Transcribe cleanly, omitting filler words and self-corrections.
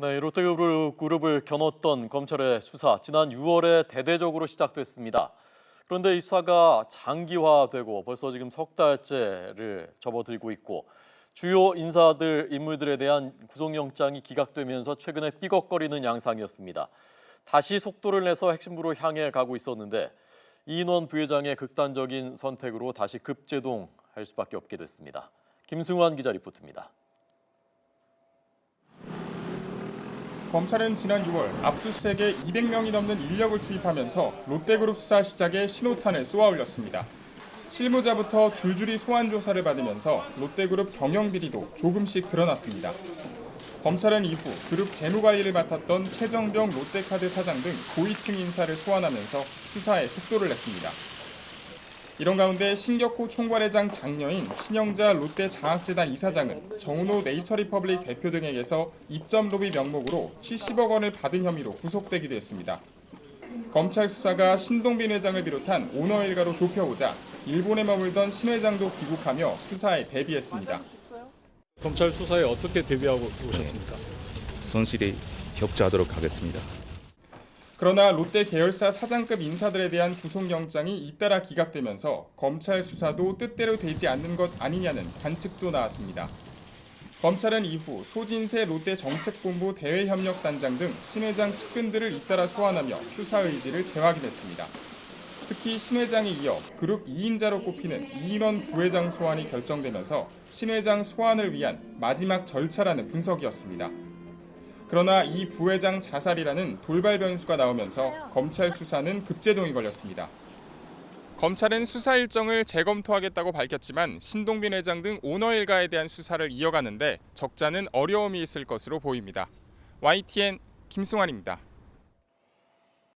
네, 롯데그룹을 겨눴던 검찰의 수사, 지난 6월에 대대적으로 시작됐습니다. 그런데 이 수사가 장기화되고 벌써 지금 석 달째를 접어들고 있고 주요 인물들에 대한 구속영장이 기각되면서 최근에 삐걱거리는 양상이었습니다. 다시 속도를 내서 핵심부로 향해 가고 있었는데 이인원 부회장의 극단적인 선택으로 다시 급제동할 수밖에 없게 됐습니다. 김승환 기자 리포트입니다. 검찰은 지난 6월 압수수색에 200명이 넘는 인력을 투입하면서 롯데그룹 수사 시작에 신호탄을 쏘아 올렸습니다. 실무자부터 줄줄이 소환 조사를 받으면서 롯데그룹 경영 비리도 조금씩 드러났습니다. 검찰은 이후 그룹 재무관리를 맡았던 최정병 롯데카드 사장 등 고위층 인사를 소환하면서 수사에 속도를 냈습니다. 이런 가운데 신격호 총괄회장 장녀인 신영자 롯데장학재단 이사장은 정은호 네이처리퍼블릭 대표 등에게서 입점 로비 명목으로 70억 원을 받은 혐의로 구속되기도 했습니다. 검찰 수사가 신동빈 회장을 비롯한 오너 일가로 좁혀오자 일본에 머물던 신 회장도 귀국하며 수사에 대비했습니다. 검찰 수사에 어떻게 대비하고 오셨습니까? 성실히 협조하도록 하겠습니다. 그러나 롯데 계열사 사장급 인사들에 대한 구속영장이 잇따라 기각되면서 검찰 수사도 뜻대로 되지 않는 것 아니냐는 관측도 나왔습니다. 검찰은 이후 소진세 롯데정책본부 대외협력단장 등 신 회장 측근들을 잇따라 소환하며 수사 의지를 재확인했습니다. 특히 신 회장에 이어 그룹 2인자로 꼽히는 이인원 부회장 소환이 결정되면서 신 회장 소환을 위한 마지막 절차라는 분석이었습니다. 그러나 이 부회장 자살이라는 돌발 변수가 나오면서 검찰 수사는 급제동이 걸렸습니다. 검찰은 수사 일정을 재검토하겠다고 밝혔지만 신동빈 회장 등 오너 일가에 대한 수사를 이어가는데 적잖은 어려움이 있을 것으로 보입니다. YTN 김승환입니다.